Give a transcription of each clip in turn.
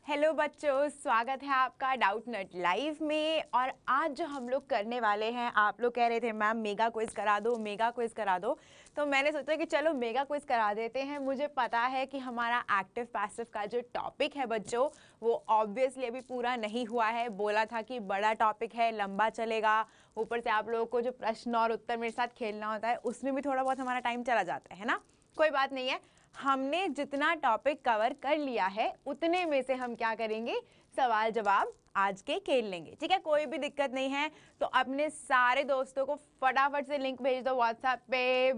Hello बच्चों, स्वागत है आपका डाउट नट लाइव में। और आज जो हम लोग करने वाले हैं, आप लोग कह रहे थे मैम मेगा क्विज करा दो, मेगा क्विज करा दो, तो मैंने सोचा कि चलो मेगा क्विज करा देते हैं। मुझे पता है कि हमारा एक्टिव पैसिव का जो टॉपिक है बच्चों, वो ऑब्वियसली अभी पूरा नहीं हुआ है। बोला था कि बड़ा टॉपिक है, लंबा चलेगा, ऊपर से आप लोगों को जो प्रश्न और उत्तर मेरे साथ खेलना होता है उसमें भी थोड़ा बहुत हमारा टाइम चला जाता है ना। कोई बात नहीं है, हमने जितना टॉपिक कवर कर लिया है उतने में से हम क्या करेंगे, सवाल जवाब आज के खेल लेंगे। ठीक है, कोई भी दिक्कत नहीं है। तो अपने सारे दोस्तों को फटाफट से लिंक भेज दो व्हाट्सएप पे,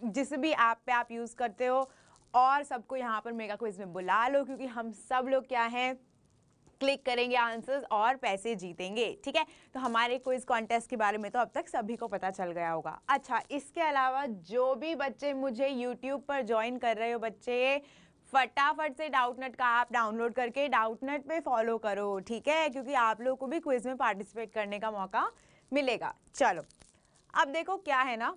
जिस भी ऐप पे आप यूज़ करते हो, और सबको यहाँ पर मेगा क्विज में बुला लो, क्योंकि हम सब लोग क्या हैं, क्लिक करेंगे आंसर्स और पैसे जीतेंगे। ठीक है, तो हमारे क्विज कॉन्टेस्ट के बारे में तो अब तक सभी को पता चल गया होगा। अच्छा, इसके अलावा जो भी बच्चे मुझे यूट्यूब पर ज्वाइन कर रहे हो बच्चे, फटाफट से डाउटनट का ऐप डाउनलोड करके डाउटनट पे फॉलो करो। ठीक है, क्योंकि आप लोग को भी क्विज में पार्टिसिपेट करने का मौका मिलेगा। चलो, अब देखो क्या है ना,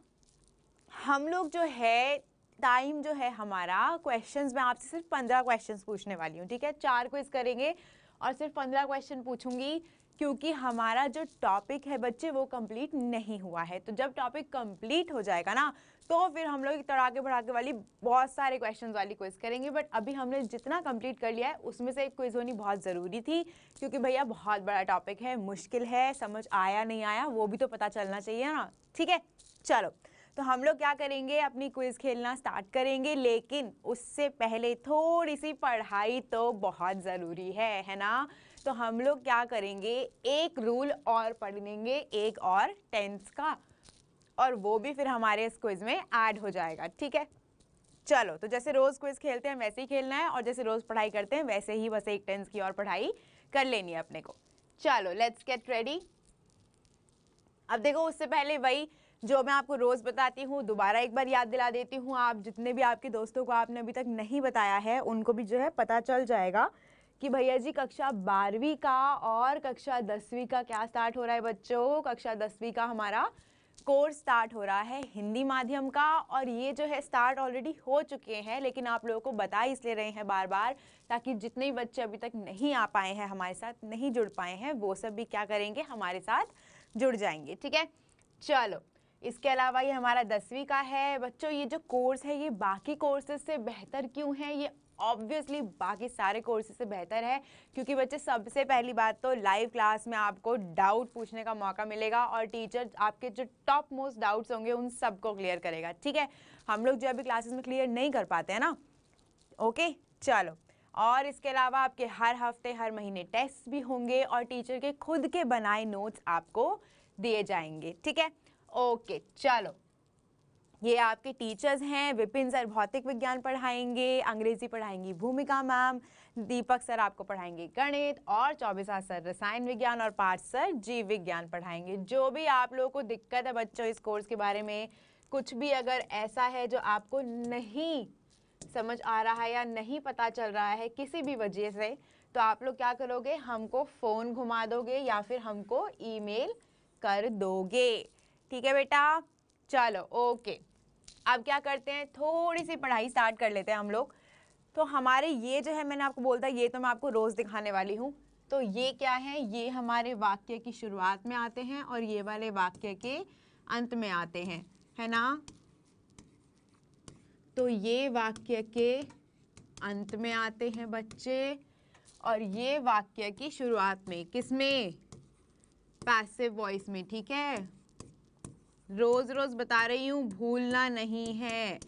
हम लोग जो है टाइम जो है हमारा, क्वेश्चंस में आपसे सिर्फ 15 क्वेश्चंस पूछने वाली हूँ। ठीक है, 4 क्विज करेंगे और सिर्फ 15 क्वेश्चन पूछूंगी, क्योंकि हमारा जो टॉपिक है बच्चे वो कंप्लीट नहीं हुआ है। तो जब टॉपिक कंप्लीट हो जाएगा ना, तो फिर हम लोग तड़ाके भड़ाके वाली बहुत सारे क्वेश्चंस वाली क्विज करेंगे। बट अभी हमने जितना कंप्लीट कर लिया है उसमें से एक क्विज होनी बहुत ज़रूरी थी, क्योंकि भैया बहुत बड़ा टॉपिक है, मुश्किल है, समझ आया नहीं आया वो भी तो पता चलना चाहिए ना। ठीक है, चलो, तो हम लोग क्या करेंगे, अपनी क्विज खेलना स्टार्ट करेंगे, लेकिन उससे पहले थोड़ी सी पढ़ाई तो बहुत ज़रूरी है ना। तो हम लोग क्या करेंगे, एक रूल और पढ़ लेंगे, एक और टेंस का, और वो भी फिर हमारे इस क्विज में ऐड हो जाएगा। ठीक है, चलो, तो जैसे रोज़ क्विज खेलते हैं वैसे ही खेलना है, और जैसे रोज़ पढ़ाई करते हैं वैसे ही बस एक टेंस की और पढ़ाई कर लेनी है अपने को। चलो, लेट्स गेट रेडी। अब देखो, उससे पहले वही जो मैं आपको रोज़ बताती हूँ, दोबारा एक बार याद दिला देती हूँ। आप जितने भी आपके दोस्तों को आपने अभी तक नहीं बताया है, उनको भी जो है पता चल जाएगा कि भैया जी कक्षा 12वीं का और कक्षा 10वीं का क्या स्टार्ट हो रहा है बच्चों। कक्षा 10वीं का हमारा कोर्स स्टार्ट हो रहा है हिंदी माध्यम का, और ये जो है स्टार्ट ऑलरेडी हो चुके हैं, लेकिन आप लोगों को बता इसलिए रहे हैं बार बार, ताकि जितने बच्चे अभी तक नहीं आ पाए हैं, हमारे साथ नहीं जुड़ पाए हैं, वो सब भी क्या करेंगे, हमारे साथ जुड़ जाएंगे। ठीक है, चलो, इसके अलावा ये हमारा 10वीं का है बच्चों। ये जो कोर्स है ये बाकी कोर्सेज से बेहतर क्यों है? ये ऑब्वियसली बाकी सारे कोर्सेज से बेहतर है, क्योंकि बच्चे सबसे पहली बात तो लाइव क्लास में आपको डाउट पूछने का मौका मिलेगा, और टीचर आपके जो टॉप मोस्ट डाउट्स होंगे उन सबको क्लियर करेगा। ठीक है, हम लोग जो अभी क्लासेस में क्लियर नहीं कर पाते हैं ना। ओके, चलो, और इसके अलावा आपके हर हफ्ते हर महीने टेस्ट भी होंगे, और टीचर के खुद के बनाए नोट्स आपको दिए जाएंगे। ठीक है, ओके, चलो, ये आपके टीचर्स हैं। विपिन सर भौतिक विज्ञान पढ़ाएंगे, अंग्रेजी पढ़ाएंगी भूमिका मैम, दीपक सर आपको पढ़ाएंगे गणित, और चौबीसा सर रसायन विज्ञान, और पार्थ सर जीव विज्ञान पढ़ाएंगे। जो भी आप लोगों को दिक्कत है बच्चों इस कोर्स के बारे में, कुछ भी अगर ऐसा है जो आपको नहीं समझ आ रहा है या नहीं पता चल रहा है किसी भी वजह से, तो आप लोग क्या करोगे, हमको फ़ोन घुमा दोगे या फिर हमको ईमेल कर दोगे। ठीक है बेटा, चलो, ओके। अब क्या करते हैं, थोड़ी सी पढ़ाई स्टार्ट कर लेते हैं हम लोग। तो हमारे ये जो है, मैंने आपको बोलता ये तो मैं आपको रोज़ दिखाने वाली हूँ। तो ये क्या है, ये हमारे वाक्य की शुरुआत में आते हैं और ये वाले वाक्य के अंत में आते हैं, है ना। तो ये वाक्य के अंत में आते हैं बच्चे, और ये वाक्य की शुरुआत में, किसमें, पैसिव वॉइस में। ठीक है, रोज रोज बता रही हूँ, भूलना नहीं है,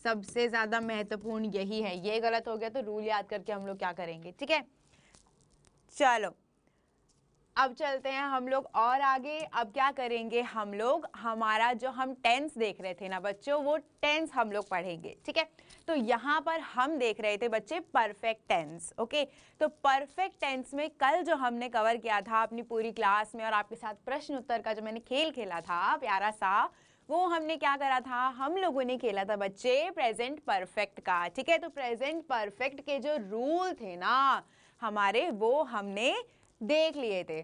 सबसे ज्यादा महत्वपूर्ण यही है। ये गलत हो गया तो रूल याद करके हम लोग क्या करेंगे। ठीक है, चलो, अब चलते हैं हम लोग और आगे। अब क्या करेंगे हम लोग, हमारा जो हम टेंस देख रहे थे ना बच्चों, वो टेंस हम लोग पढ़ेंगे। ठीक है, तो यहाँ पर हम देख रहे थे बच्चे परफेक्ट टेंस। ओके, तो परफेक्ट टेंस में कल जो हमने कवर किया था अपनी पूरी क्लास में, और आपके साथ प्रश्न उत्तर का जो मैंने खेल खेला था प्यारा सा, वो हमने क्या करा था, हम लोगों ने खेला था बच्चे प्रेजेंट परफेक्ट का। ठीक है, तो प्रेजेंट परफेक्ट के जो रूल थे ना हमारे, वो हमने देख लिए थे।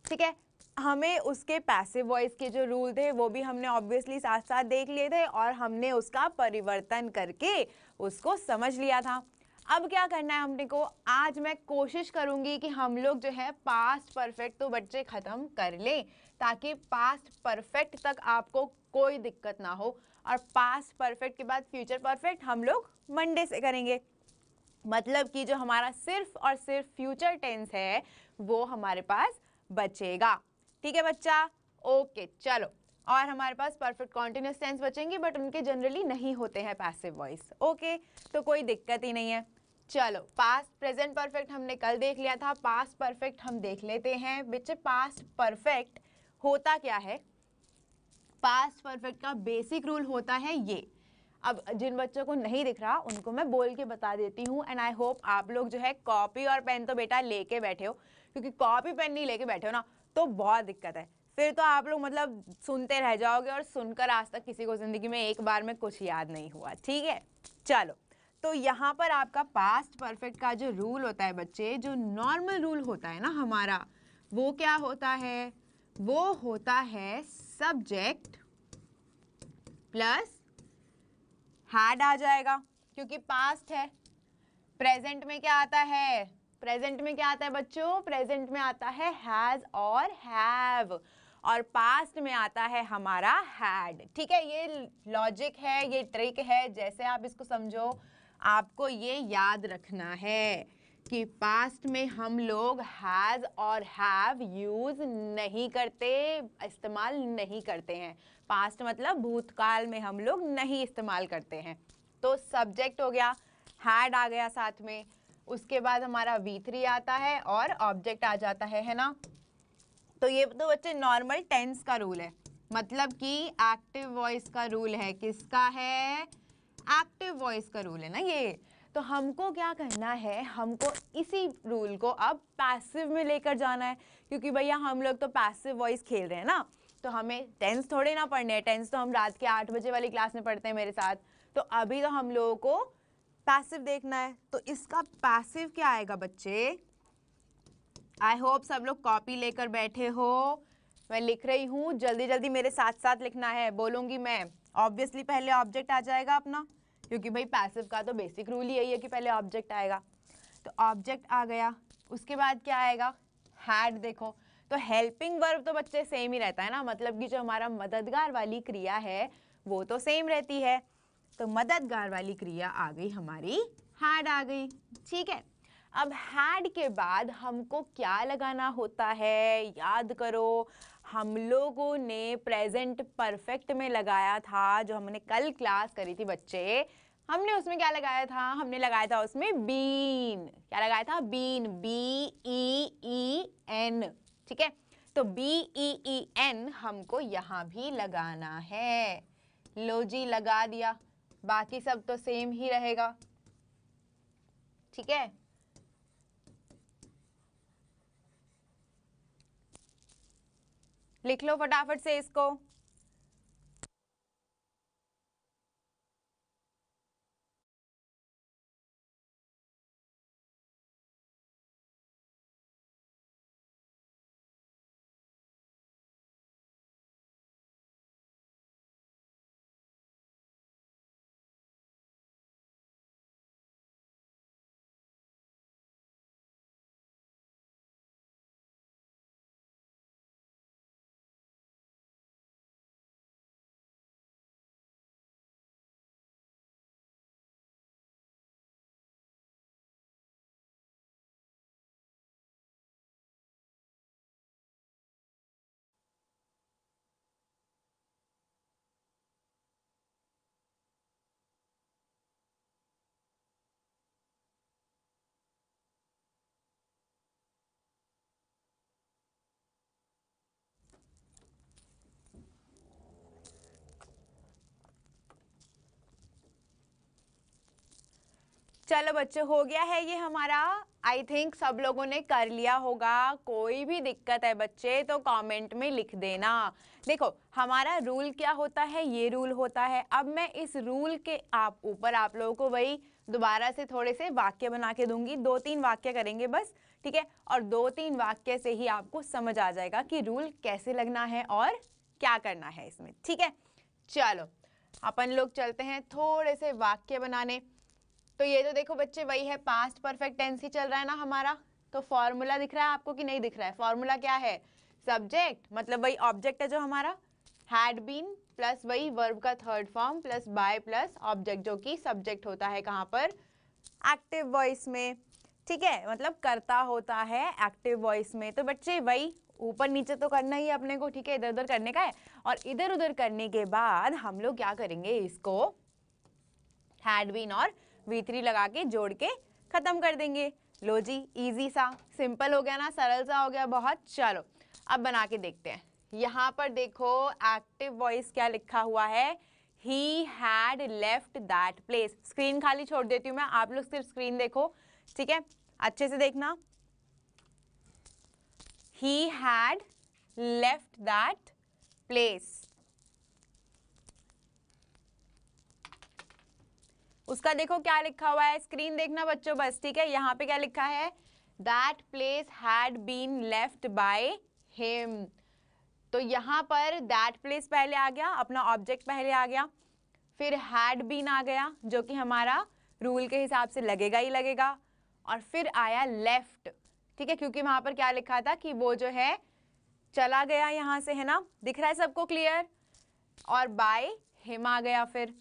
ठीक है, हमें उसके पैसिव वॉइस के जो रूल थे वो भी हमने ऑब्वियसली साथ साथ देख लिए थे, और हमने उसका परिवर्तन करके उसको समझ लिया था। अब क्या करना है हमने को, आज मैं कोशिश करूंगी कि हम लोग जो है पास्ट परफेक्ट तो बच्चे खत्म कर लें, ताकि पास्ट परफेक्ट तक आपको कोई दिक्कत ना हो, और पास्ट परफेक्ट के बाद फ्यूचर परफेक्ट हम लोग मंडे से करेंगे। मतलब कि जो हमारा सिर्फ और सिर्फ फ्यूचर टेंस है वो हमारे पास बचेगा। ठीक है बच्चा, ओके चलो। और हमारे पास परफेक्ट कॉन्टिन्यूस टेंस बचेंगे, बट उनके जनरली नहीं होते हैं पैसिव वॉइस। ओके, तो कोई दिक्कत ही नहीं है। चलो, पास्ट प्रेजेंट परफेक्ट हमने कल देख लिया था, पास्ट परफेक्ट हम देख लेते हैं। बच्चे पास्ट परफेक्ट होता क्या है? पास्ट परफेक्ट का बेसिक रूल होता है ये। अब जिन बच्चों को नहीं दिख रहा उनको मैं बोल के बता देती हूँ, एंड आई होप आप लोग जो है कॉपी और पेन तो बेटा लेके बैठे हो, क्योंकि कॉपी पेन नहीं लेके बैठे हो ना तो बहुत दिक्कत है। फिर तो आप लोग मतलब सुनते रह जाओगे, और सुनकर आज तक किसी को जिंदगी में एक बार में कुछ याद नहीं हुआ। ठीक है, चलो। तो यहाँ पर आपका पास्ट परफेक्ट का जो रूल होता है बच्चे, जो नॉर्मल रूल होता है ना हमारा, वो क्या होता है? वो होता है सब्जेक्ट प्लस हैड आ जाएगा, क्योंकि पास्ट है। प्रेजेंट में क्या आता है? प्रेजेंट में क्या आता है बच्चों? प्रेजेंट में आता है हैज और हैव, और पास्ट में आता है हमारा हैड। ठीक है, ये लॉजिक है, ये ट्रिक है, जैसे आप इसको समझो। आपको ये याद रखना है कि पास्ट में हम लोग हैज और हैव यूज नहीं करते, इस्तेमाल नहीं करते हैं। पास्ट मतलब भूतकाल में हम लोग नहीं इस्तेमाल करते हैं। तो सब्जेक्ट हो गया, हैड आ गया साथ में, उसके बाद हमारा V3 आता है और ऑब्जेक्ट आ जाता है ना। तो ये तो बच्चे नॉर्मल टेंस का रूल है, मतलब कि एक्टिव वॉइस का रूल है। किसका है? एक्टिव वॉइस का रूल है ना ये। तो हमको क्या करना है, हमको इसी रूल को अब पैसिव में लेकर जाना है, क्योंकि भैया हम लोग तो पैसिव वॉइस खेल रहे हैं ना, तो हमें टेंस थोड़े ना पढ़ने हैं। टेंस तो हम रात के 8 बजे वाली क्लास में पढ़ते हैं मेरे साथ। तो अभी तो हम लोगों को पैसिव देखना है। तो इसका पैसिव क्या आएगा बच्चे? आई होप सब लोग कॉपी लेकर बैठे हो। मैं लिख रही हूँ, जल्दी जल्दी मेरे साथ साथ लिखना है, बोलूँगी मैं। ऑब्वियसली पहले ऑब्जेक्ट आ जाएगा अपना, क्योंकि भाई पैसिव का तो बेसिक रूल ही यही है कि पहले ऑब्जेक्ट आएगा। तो ऑब्जेक्ट आ गया, उसके बाद क्या आएगा? हैड। देखो, तो हेल्पिंग वर्ब तो बच्चे सेम ही रहता है ना, मतलब कि जो हमारा मददगार वाली क्रिया है वो तो सेम रहती है। तो मददगार वाली क्रिया आ गई हमारी, हैड आ गई। ठीक है, अब हैड के बाद हमको क्या लगाना होता है? याद करो, हम लोगों ने प्रेजेंट परफेक्ट में लगाया था, जो हमने कल क्लास करी थी बच्चे। हमने उसमें क्या लगाया था? हमने लगाया था उसमें बीन। क्या लगाया था? Been, BEEN। ठीक है, तो BEEN हमको यहाँ भी लगाना है। लो जी, लगा दिया, बाकी सब तो सेम ही रहेगा। ठीक है, लिख लो फटाफट से इसको। चलो बच्चों, हो गया है ये हमारा। आई थिंक सब लोगों ने कर लिया होगा। कोई भी दिक्कत है बच्चे तो कमेंट में लिख देना। देखो, हमारा रूल क्या होता है? ये रूल होता है। अब मैं इस रूल के ऊपर आप लोगों को वही दोबारा से थोड़े से वाक्य बना के दूंगी। 2-3 वाक्य करेंगे बस, ठीक है? और 2-3 वाक्य से ही आपको समझ आ जाएगा कि रूल कैसे लगना है और क्या करना है इसमें। ठीक है, चलो अपन लोग चलते हैं थोड़े से वाक्य बनाने। तो ये तो देखो बच्चे वही है, पास्ट परफेक्ट टेंस ही चल रहा है ना हमारा। तो फॉर्मूला दिख रहा है आपको कि नहीं दिख रहा है? फॉर्मूला क्या है? सब्जेक्ट मतलब वही ऑब्जेक्ट है जो हमारा, हैड बीन प्लस वही वर्ब का third form plus by plus object, जो कि सब्जेक्ट होता है कहाँ पर? एक्टिव वॉइस में। ठीक है, मतलब करता होता है एक्टिव वॉइस में। तो बच्चे वही ऊपर नीचे तो करना ही है अपने को, ठीक है, इधर उधर करने का है। और इधर उधर करने के बाद हम लोग क्या करेंगे, इसको हैड बीन और V3 लगा के जोड़ के खत्म कर देंगे। लो जी, इजी सा, सिंपल हो गया ना, सरल सा हो गया बहुत। चलो अब बना के देखते हैं। यहाँ पर देखो एक्टिव वॉइस क्या लिखा हुआ है, he had left that place. Screen खाली छोड़ देती हूँ मैं, आप लोग सिर्फ स्क्रीन देखो, ठीक है, अच्छे से देखना। He had left that place, उसका देखो क्या लिखा हुआ है, स्क्रीन देखना बच्चों बस, ठीक है। यहाँ पे क्या लिखा है, that place had been left by him. तो यहाँ पर दैट प्लेस पहले आ गया, अपना ऑब्जेक्ट पहले आ गया, फिर हैड बीन आ गया जो कि हमारा रूल के हिसाब से लगेगा ही लगेगा, और फिर आया लेफ्ट, ठीक है, क्योंकि वहां पर क्या लिखा था कि वो जो है चला गया यहाँ से, है ना, दिख रहा है सबको क्लियर? और बाय हिम आ गया फिर,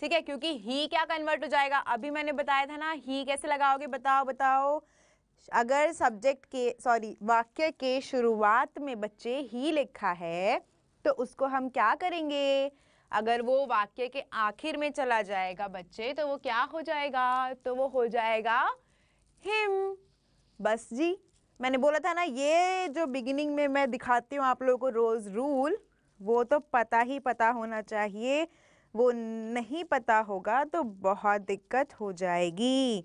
ठीक है, क्योंकि ही क्या कन्वर्ट हो जाएगा, अभी मैंने बताया था ना, ही कैसे लगाओगे, बताओ बताओ। अगर सब्जेक्ट के सॉरी वाक्य के शुरुआत में बच्चे ही लिखा है तो उसको हम क्या करेंगे, अगर वो वाक्य के आखिर में चला जाएगा बच्चे तो वो क्या हो जाएगा, तो वो हो जाएगा हिम। बस जी, मैंने बोला था ना, ये जो बिगिनिंग में मैं दिखाती हूँ आप लोगों को रोज रूल, वो तो पता ही पता होना चाहिए, वो नहीं पता होगा तो बहुत दिक्कत हो जाएगी,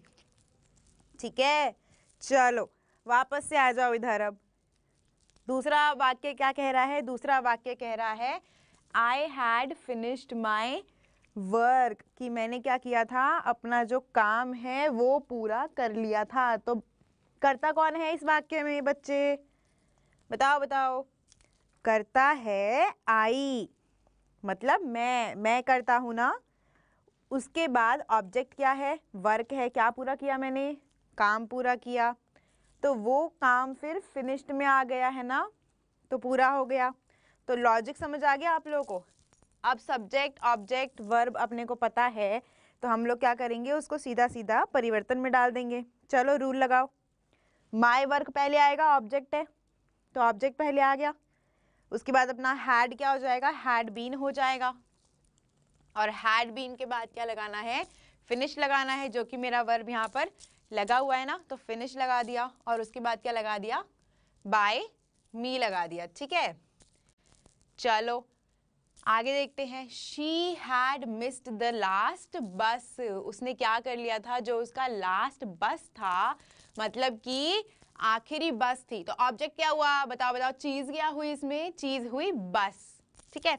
ठीक है। चलो वापस से आ जाओ इधर। अब दूसरा वाक्य क्या कह रहा है, दूसरा वाक्य कह रहा है I had finished my work, कि मैंने क्या किया था, अपना जो काम है वो पूरा कर लिया था। तो करता कौन है इस वाक्य में बच्चे, बताओ बताओ? करता है आई, मतलब मैं करता हूं ना। उसके बाद ऑब्जेक्ट क्या है, वर्क है, क्या पूरा किया मैंने, काम पूरा किया। तो वो काम फिर फिनिश्ड में आ गया है ना, तो पूरा हो गया। तो लॉजिक समझ आ गया आप लोगों को? अब सब्जेक्ट ऑब्जेक्ट वर्ब अपने को पता है, तो हम लोग क्या करेंगे, उसको सीधा सीधा परिवर्तन में डाल देंगे। चलो रूल लगाओ, माई वर्क पहले आएगा, ऑब्जेक्ट है तो ऑब्जेक्ट पहले आ गया। उसके बाद अपना हैड क्या हो जाएगा, हैड बीन हो जाएगा, और हैड बीन के बाद क्या लगाना है, फिनिश लगाना है, जो कि मेरा वर्ब यहाँ पर लगा हुआ है ना, तो फिनिश लगा दिया, और उसके बाद क्या लगा दिया, बाय मी लगा दिया, ठीक है। चलो आगे देखते हैं। She had missed the last बस, उसने क्या कर लिया था, जो उसका लास्ट बस था, मतलब कि आखिरी बस थी। तो ऑब्जेक्ट क्या हुआ, बताओ बताओ, चीज क्या हुई इसमें, चीज हुई बस, ठीक है।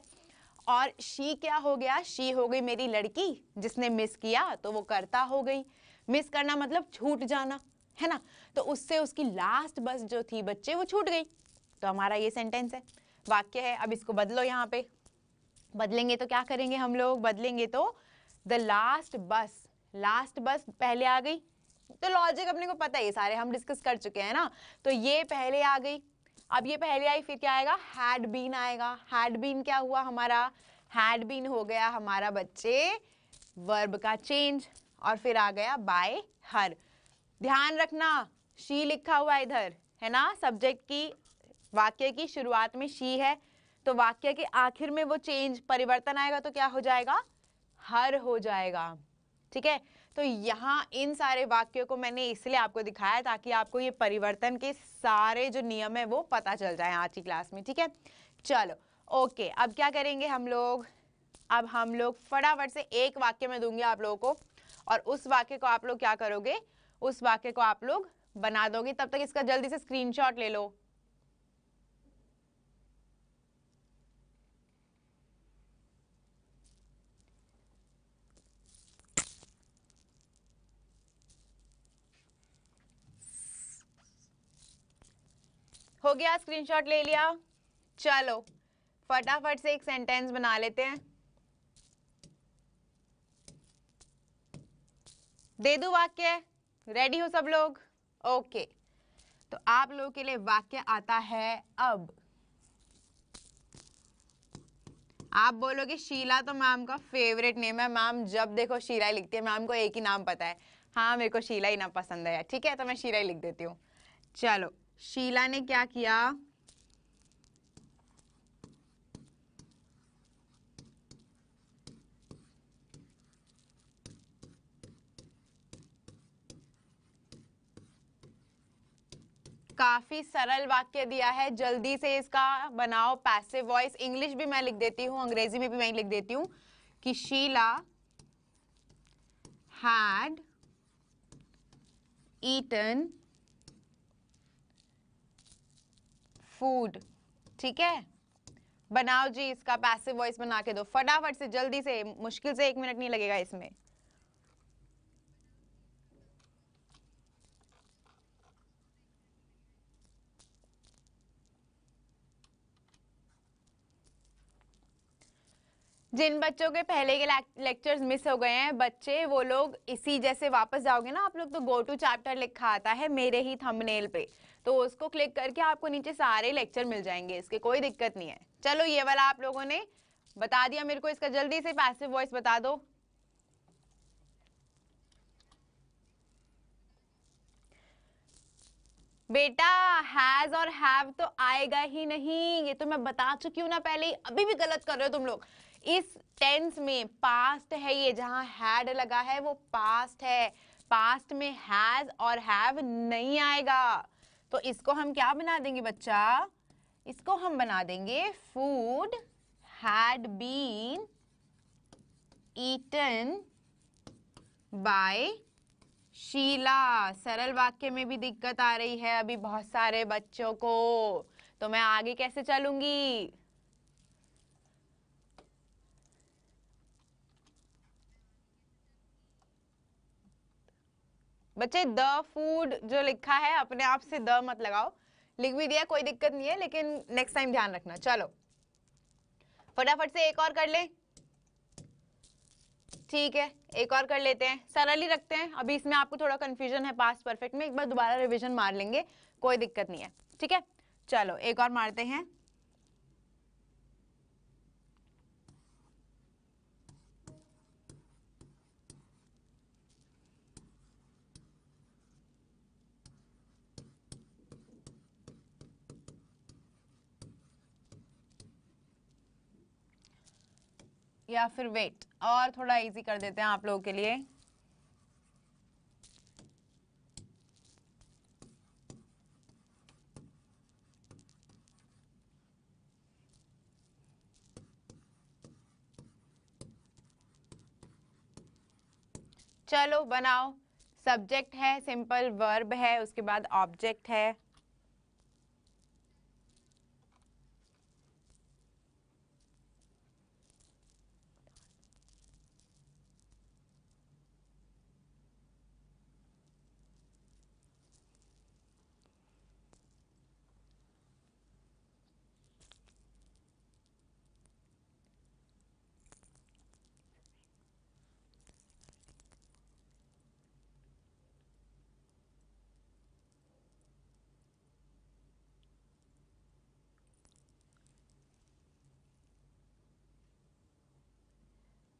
और शी क्या हो गया, शी हो गई मेरी लड़की, जिसने मिस किया तो वो करता हो गई। मिस करना मतलब छूट जाना, है ना, तो उससे उसकी लास्ट बस जो थी बच्चे वो छूट गई। तो हमारा ये सेंटेंस है, वाक्य है। अब इसको बदलो, यहाँ पे बदलेंगे तो क्या करेंगे हम लोग, बदलेंगे तो द लास्ट बस, लास्ट बस पहले आ गई। तो लॉजिक अपने को पता है, ये सारे हम डिस्कस कर चुके हैं ना, तो ये पहले आ गई। अब ये पहले आई, फिर क्या आएगा, हैड बीन आएगा। हैड बीन क्या हुआ हमारा, हैड बीन हो गया हमारा बच्चे वर्ब का चेंज, और फिर आ गया बाय हर। ध्यान रखना, शी लिखा हुआ इधर है ना, सब्जेक्ट की वाक्य की शुरुआत में शी है, तो वाक्य के आखिर में वो चेंज परिवर्तन आएगा तो क्या हो जाएगा, हर हो जाएगा, ठीक है। तो यहाँ इन सारे वाक्यों को मैंने इसलिए आपको दिखाया ताकि आपको ये परिवर्तन के सारे जो नियम है वो पता चल जाए आज की क्लास में, ठीक है। चलो ओके, अब क्या करेंगे हम लोग, अब हम लोग फटाफट से एक वाक्य में दूंगी आप लोगों को, और उस वाक्य को आप लोग क्या करोगे, उस वाक्य को आप लोग बना दोगे। तब तक इसका जल्दी से स्क्रीनशॉट ले लो। हो गया, स्क्रीनशॉट ले लिया। चलो फटाफट से एक सेंटेंस बना लेते हैं। दे दूं वाक्य? रेडी हो सब लोग? ओके, तो आप लोगों के लिए वाक्य आता है अब। आप बोलोगे शीला तो मैम का फेवरेट नेम है, मैम जब देखो शीला ही लिखती है, मैम को एक ही नाम पता है। हाँ, मेरे को शीला ही नाम पसंद है, ठीक है, तो मैं शीला ही लिख देती हूँ। चलो, शीला ने क्या किया? काफी सरल वाक्य दिया है, जल्दी से इसका बनाओ पैसिव वॉइस। इंग्लिश भी मैं लिख देती हूँ, अंग्रेजी में भी मैं लिख देती हूँ कि शीला had eaten food। ठीक है, बनाओ जी, इसका पैसिव वॉइस बना के दो फटाफट से, जल्दी से, मुश्किल से 1 मिनट नहीं लगेगा इसमें। जिन बच्चों के पहले के लेक्चर्स मिस हो गए हैं बच्चे, वो लोग इसी जैसे वापस जाओगे ना आप लोग, तो गो टू चैप्टर लिखा आता है मेरे ही थंबनेल पे, तो उसको क्लिक करके आपको नीचे सारे लेक्चर मिल जाएंगे, इसके कोई दिक्कत नहीं है। चलो, ये वाला आप लोगों ने बता दिया मेरे को, इसका जल्दी से पैसिव वॉइस बता दो। बेटा हैज और हैव तो आएगा ही नहीं, ये तो मैं बता चुकी हूं ना पहले ही, अभी भी गलत कर रहे हो तुम लोग। इस टेंस में पास्ट है, ये जहां हैड लगा है वो पास्ट है, पास्ट में हैज और हैव नहीं आएगा। तो इसको हम क्या बना देंगे बच्चा? इसको हम बना देंगे food had been eaten by Sheela. सरल वाक्य में भी दिक्कत आ रही है अभी बहुत सारे बच्चों को, तो मैं आगे कैसे चलूंगी? बच्चे द फूड जो लिखा है अपने आप से द मत लगाओ, लिख भी दिया कोई दिक्कत नहीं है, लेकिन नेक्स्ट टाइम ध्यान रखना। चलो फटाफट से एक और कर ले। ठीक है, एक और कर लेते हैं, सरल ही रखते हैं, अभी इसमें आपको थोड़ा कंफ्यूजन है पास्ट परफेक्ट में, एक बार दोबारा रिवीजन मार लेंगे, कोई दिक्कत नहीं है, ठीक है। चलो एक और मारते हैं। या फिर वेट, और थोड़ा इजी कर देते हैं आप लोगों के लिए। चलो बनाओ, सब्जेक्ट है, सिंपल वर्ब है, उसके बाद ऑब्जेक्ट है।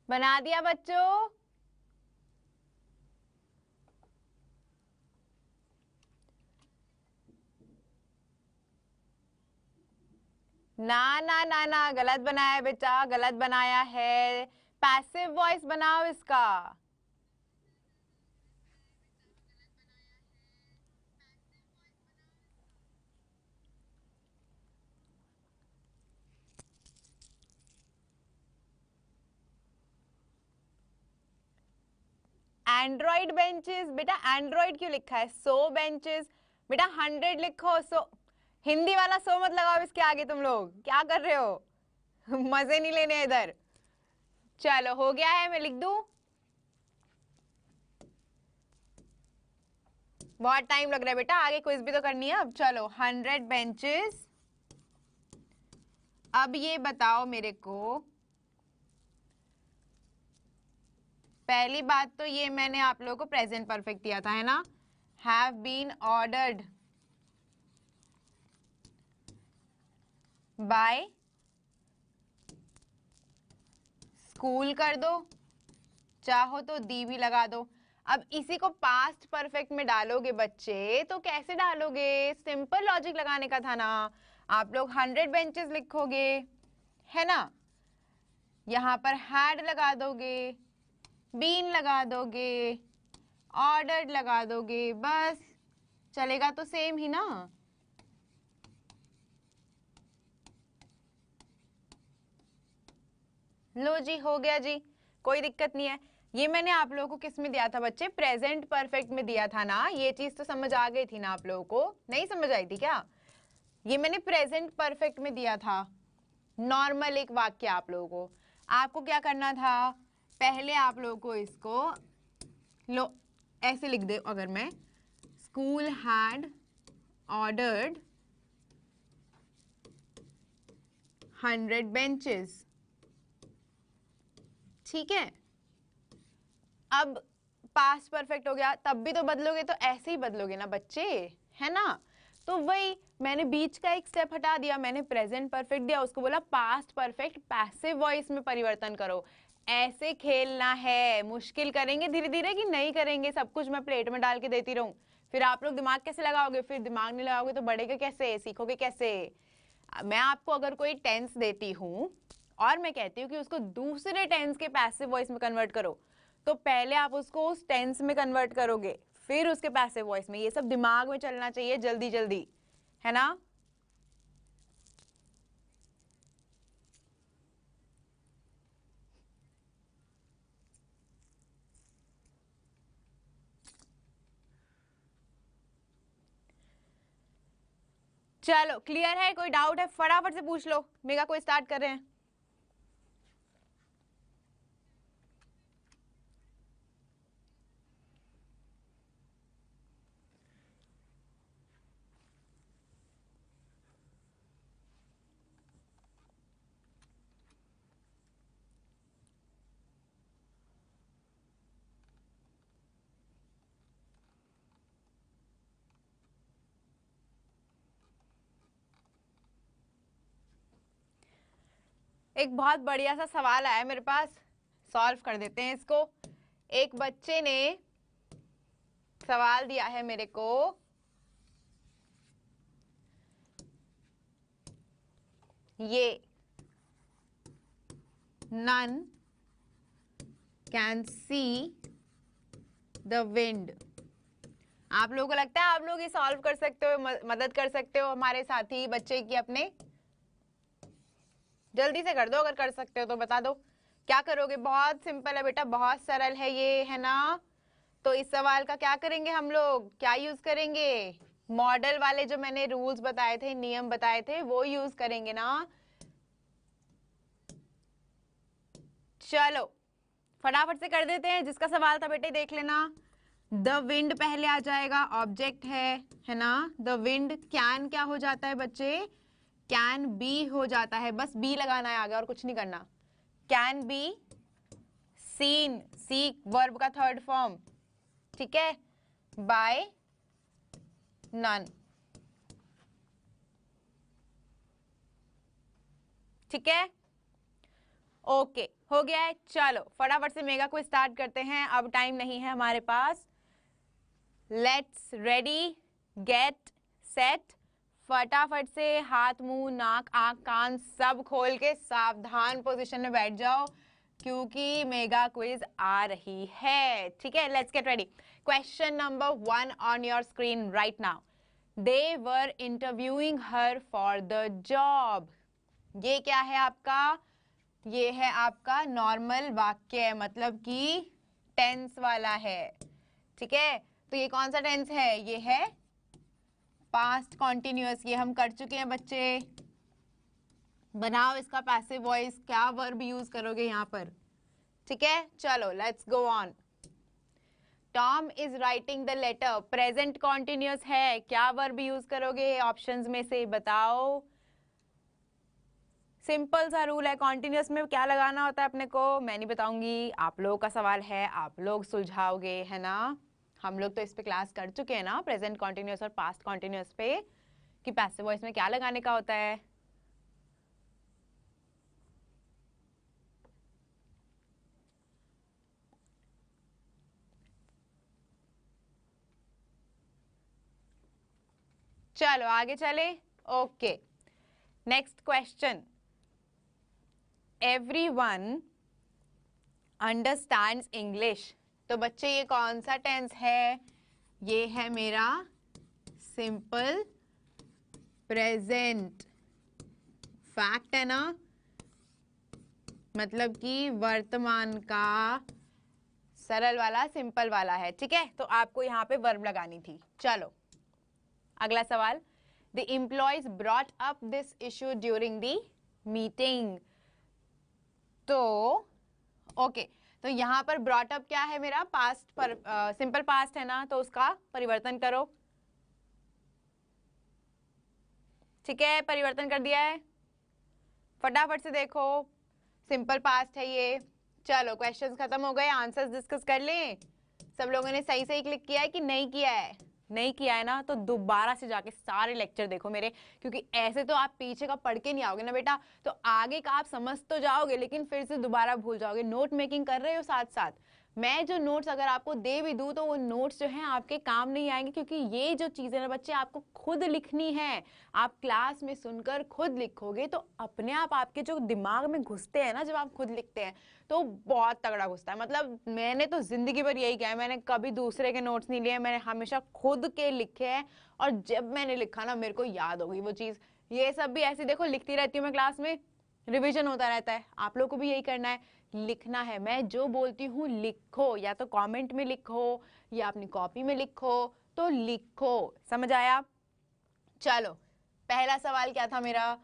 बना दिया बच्चों? ना ना ना ना, गलत बनाया है बेटा, गलत बनाया है, पैसिव वॉइस बनाओ इसका। एंड्रॉइड बेंचेस, बेटा एंड्रॉइड क्यों लिखा है? सो बेंचेस, बेटा 100 लिखो, सो हिंदी वाला सो मत लगाओ इसके आगे, तुम लोग क्या कर रहे हो? मजे नहीं लेने इधर। चलो हो गया है, मैं लिख दूं? बहुत टाइम लग रहा है बेटा, आगे क्विज भी तो करनी है अब। चलो 100 बेंचेस, अब ये बताओ मेरे को पहली बात तो ये मैंने आप लोगों को प्रेजेंट परफेक्ट दिया था, है ना, have been ordered by school कर दो, चाहो तो दी भी लगा दो। अब इसी को पास्ट परफेक्ट में डालोगे बच्चे तो कैसे डालोगे, सिंपल लॉजिक लगाने का था ना, आप लोग 100 बेंचेस लिखोगे, है ना, यहां पर हैड लगा दोगे, बीन लगा दोगे, ऑर्डर्ड लगा दोगे, बस चलेगा तो सेम ही ना। लो जी, हो गया जी, कोई दिक्कत नहीं है। ये मैंने आप लोगों को किस में दिया था बच्चे, प्रेजेंट परफेक्ट में दिया था ना, ये चीज तो समझ आ गई थी ना आप लोगों को, नहीं समझ आई थी क्या? ये मैंने प्रेजेंट परफेक्ट में दिया था, नॉर्मल एक वाक्य आप लोगों को। आपको क्या करना था, पहले आप लोगों को इसको लो ऐसे लिख दे, अगर मैं स्कूल हैड ऑर्डर्ड 100 बेंचेस, ठीक है। अब पास्ट परफेक्ट हो गया, तब भी तो बदलोगे तो ऐसे ही बदलोगे ना बच्चे, है ना। तो वही मैंने बीच का एक स्टेप हटा दिया, मैंने प्रेजेंट परफेक्ट दिया, उसको बोला पास्ट परफेक्ट पैसिव वॉइस में परिवर्तन करो। ऐसे खेलना है, मुश्किल करेंगे धीरे धीरे कि नहीं करेंगे, सब कुछ मैं प्लेट में डाल के देती रहूं, फिर आप लोग दिमाग कैसे लगाओगे, फिर दिमाग नहीं लगाओगे तो बढ़ेगा कैसे, सीखोगे कैसे। मैं आपको अगर कोई टेंस देती हूँ और मैं कहती हूँ कि उसको दूसरे टेंस के पैसिव वॉइस में कन्वर्ट करो, तो पहले आप उसको उस टेंस में कन्वर्ट करोगे, फिर उसके पैसिव वॉइस में। ये सब दिमाग में चलना चाहिए जल्दी जल्दी, है ना। चलो क्लियर है, कोई डाउट है फटाफट से पूछ लो, मेगा को स्टार्ट कर रहे हैं। एक बहुत बढ़िया सा सवाल आया मेरे पास, सॉल्व कर देते हैं इसको। एक बच्चे ने सवाल दिया है मेरे को, ये none can see the wind। आप लोगों को लगता है आप लोग ये सॉल्व कर सकते हो, मदद कर सकते हो हमारे साथी बच्चे की अपने? जल्दी से कर दो, अगर कर सकते हो तो बता दो क्या करोगे। बहुत सिंपल है बेटा, बहुत सरल है ये, है ना। तो इस सवाल का क्या करेंगे हम लोग, क्या यूज करेंगे, मॉडल वाले जो मैंने रूल्स बताए थे, नियम बताए थे, वो यूज करेंगे ना। चलो फटाफट से कर देते हैं, जिसका सवाल था बेटे देख लेना। द विंड पहले आ जाएगा, ऑब्जेक्ट है ना। द विंड कैन क्या हो जाता है बच्चे, कैन बी हो जाता है, बस बी लगाना है आगे और कुछ नहीं करना। Can be seen, see verb का थर्ड फॉर्म, ठीक है, बाय नन, ठीक है, ओके हो गया है। चलो फटाफट से मेगा को स्टार्ट करते हैं, अब टाइम नहीं है हमारे पास। लेट्स रेडी गेट सेट, फटाफट से हाथ मुंह नाक आंख कान सब खोल के सावधान पोजीशन में बैठ जाओ, क्योंकि मेगा क्विज आ रही है, ठीक है। Let's get ready. Question number 1 on your screen right now, they were interviewing her for the job. ये क्या है आपका, ये है आपका नॉर्मल वाक्य, मतलब कि टेंस वाला है, ठीक है। तो ये कौन सा टेंस है, ये है पास्ट कॉन्टिन्यूअस, ये हम कर चुके हैं बच्चे। बनाओ इसका पैसिव वॉइस, क्या वर्ब यूज करोगे यहाँ पर, ठीक है। चलो let's go on. Tom is writing the letter, present continuous है, क्या वर्ब यूज करोगे ऑप्शंस में से बताओ। सिंपल सा रूल है, कॉन्टिन्यूस में क्या लगाना होता है अपने को मैं नहीं बताऊंगी, आप लोगों का सवाल है, आप लोग सुलझाओगे, है ना। हम लोग तो इस पे क्लास कर चुके हैं ना, प्रेजेंट कॉन्टिन्यूस और पास्ट कॉन्टिन्यूस पे, कि पैसिव वॉइस में क्या लगाने का होता है। चलो आगे चले। Okay, next question. Everyone understands English. तो बच्चे ये कौन सा टेंस है? ये है मेरा सिंपल प्रेजेंट। फैक्ट है ना, मतलब कि वर्तमान का सरल वाला, सिंपल वाला है, ठीक है। तो आपको यहाँ पे वर्ब लगानी थी। चलो अगला सवाल। The employees brought up this issue during the meeting. तो ओके, तो यहाँ पर ब्रॉट अप क्या है मेरा? पास्ट पर, सिंपल पास्ट है ना, तो उसका परिवर्तन करो। ठीक है, परिवर्तन कर दिया है, फटाफट से देखो, सिंपल पास्ट है ये। चलो क्वेश्चंस खत्म हो गए, आंसर्स डिस्कस कर लें। सब लोगों ने सही सही क्लिक किया है कि नहीं किया है? नहीं किया है ना, तो दोबारा से जाके सारे लेक्चर देखो मेरे, क्योंकि ऐसे तो आप पीछे का पढ़ के नहीं आओगे ना बेटा, तो आगे का आप समझ तो जाओगे लेकिन फिर से दोबारा भूल जाओगे। नोट मेकिंग कर रहे हो साथ साथ, मैं जो नोट्स अगर आपको दे भी दूं तो वो नोट्स जो हैं आपके काम नहीं आएंगे, क्योंकि ये जो चीजें ना बच्चे आपको खुद लिखनी है। आप क्लास में सुनकर खुद लिखोगे तो अपने आप आपके जो दिमाग में घुसते हैं ना, जब आप खुद लिखते हैं तो बहुत तगड़ा घुसता है। मतलब मैंने तो जिंदगी भर यही किया है, मैंने कभी दूसरे के नोट्स नहीं लिए, मैंने हमेशा खुद के लिखे हैं, और जब मैंने लिखा ना मेरे को याद हो गई वो चीज। ये सब भी ऐसे देखो लिखती रहती हूँ मैं क्लास में, रिवीजन होता रहता है। आप लोग को भी यही करना है, लिखना है। मैं जो बोलती हूँ लिखो, या तो कमेंट में लिखो या अपनी कॉपी में लिखो, तो लिखो, समझ आया। चलो पहला सवाल क्या था मेरा?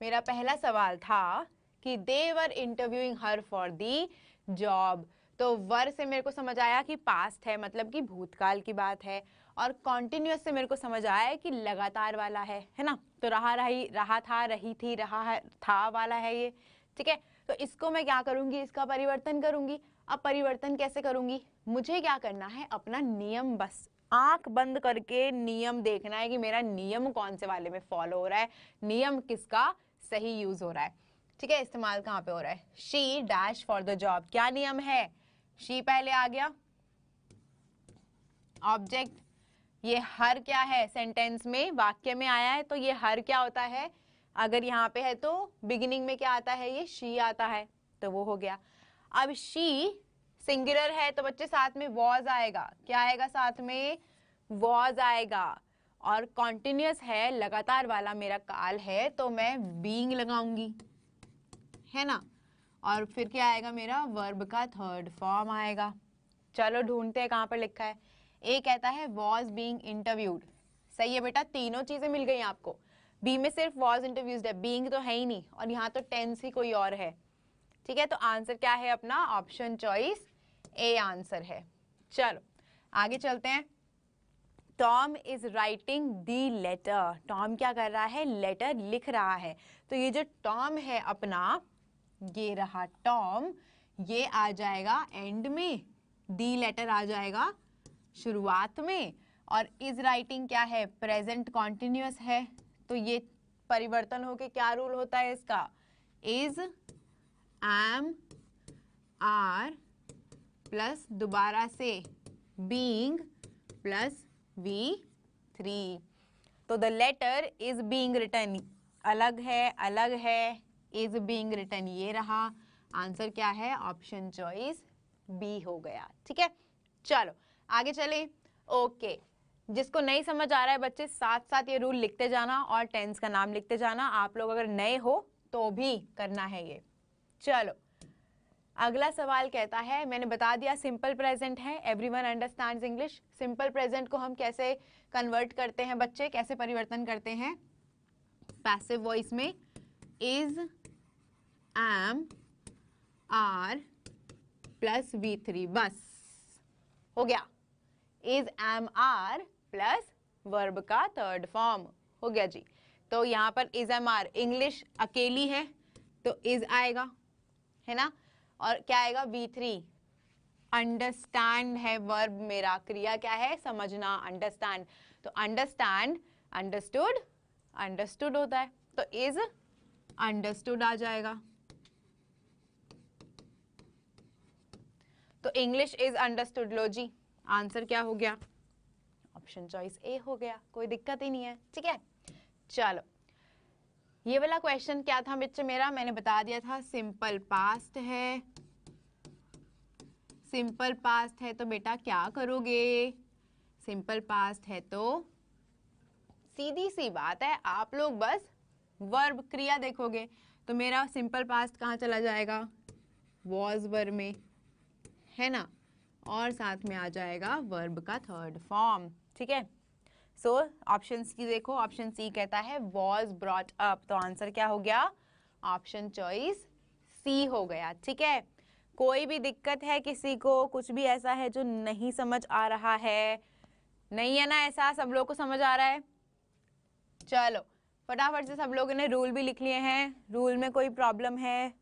मेरा पहला सवाल था कि they were interviewing her for the job. तो वर से मेरे को समझ आया कि पास्ट है, मतलब कि भूतकाल की बात है, और कॉन्टिन्यूअस से मेरे को समझ आया है कि लगातार वाला है ना। तो रहा रही, रहा था, रही थी, रहा है, था वाला है ये, ठीक है। तो इसको मैं क्या करूंगी? इसका परिवर्तन करूंगी। अब परिवर्तन कैसे करूंगी? मुझे क्या करना है? अपना नियम, बस आंख बंद करके नियम देखना है कि मेरा नियम कौन से वाले में फॉलो हो रहा है, नियम किसका सही यूज हो रहा है, ठीक है, इस्तेमाल कहाँ पे हो रहा है। She dash for the job, क्या नियम है? शी पहले आ गया, ऑब्जेक्ट, ये हर क्या है? सेंटेंस में, वाक्य में आया है, तो ये हर क्या होता है? अगर यहाँ पे है तो बिगिनिंग में क्या आता है? ये शी आता है, तो वो हो गया। अब शी सिंगुलर है तो बच्चे साथ में वॉज आएगा, क्या आएगा साथ में? वॉज आएगा। और कॉन्टिन्यूअस है, लगातार वाला मेरा काल है, तो मैं बीइंग लगाऊंगी, है ना। और फिर क्या आएगा मेरा? वर्ब का थर्ड फॉर्म आएगा। चलो ढूंढते हैं कहाँ पर लिखा है। ए कहता है वॉज बीइंग इंटरव्यूड, सही है बेटा, तीनों चीजें मिल गई आपको। बी में सिर्फ वॉज इंटरव्यूड है, बीइंग तो है ही नहीं, और यहाँ तो टेंस ही कोई और है, ठीक है। तो आंसर क्या है अपना? ऑप्शन चॉइस ए आंसर है। चलो आगे चलते हैं। Tom is writing the letter, Tom क्या कर रहा है? लेटर लिख रहा है। तो ये जो टॉम है अपना, ये रहा टॉम, ये आ जाएगा एंड में, दी लेटर आ जाएगा शुरुआत में, और इज राइटिंग क्या है? प्रेजेंट कॉन्टिन्यूअस है, तो ये परिवर्तन होके क्या रूल होता है इसका? इज, एम, आर प्लस दोबारा से बीइंग प्लस V3। तो the letter is being written, अलग है, इज बीइंग रिटन, ये रहा आंसर। क्या है? ऑप्शन चॉइस बी हो गया, ठीक है। चलो आगे चले। ओके, जिसको नहीं समझ आ रहा है बच्चे, साथ साथ ये रूल लिखते जाना और टेंस का नाम लिखते जाना। आप लोग अगर नए हो तो भी करना है ये। चलो अगला सवाल कहता है, मैंने बता दिया सिंपल प्रेजेंट है, everyone understands English. Simple present को हम कैसे कन्वर्ट करते हैं बच्चे, कैसे परिवर्तन करते हैं? पैसिव वॉइस में is, am, are plus V3, बस हो गया। Is, am, are plus verb का थर्ड फॉर्म हो गया जी। तो यहाँ पर इज, एम, आर, इंग्लिश अकेली है, तो इज आएगा, है ना। और क्या आएगा, V3। अंडरस्टैंड है वर्ब मेरा, क्रिया क्या है, समझना, अंडरस्टैंड। तो अंडरस्टैंड, अंडरस्टूड, अंडरस्टूड होता है, तो इज अंडरस्टूड आ जाएगा। तो इंग्लिश इज अंडरस्टूड। लो जी, आंसर क्या हो गया, ऑप्शन चॉइस ए हो गया, कोई दिक्कत ही नहीं है, ठीक है। चलो, ये वाला क्वेश्चन क्या था बच्चे मेरा, मैंने बता दिया था, सिंपल पास्ट है। सिंपल पास्ट है तो बेटा क्या करोगे, सिंपल पास्ट है तो सीधी सी बात है, आप लोग बस वर्ब क्रिया देखोगे। तो मेरा सिंपल पास्ट कहाँ चला जाएगा, वॉज वर्ब में, है ना, और साथ में आ जाएगा वर्ब का थर्ड फॉर्म, ठीक है। सो ऑप्शन की देखो, ऑप्शन सी कहता है वॉज ब्रॉट अप, तो आंसर क्या हो गया, ऑप्शन चॉइस सी हो गया, ठीक है। कोई भी दिक्कत है किसी को, कुछ भी ऐसा है जो नहीं समझ आ रहा है, नहीं है ना ऐसा, सब लोग को समझ आ रहा है। चलो फटाफट से सब लोगों ने रूल भी लिख लिए हैं, रूल में कोई प्रॉब्लम है,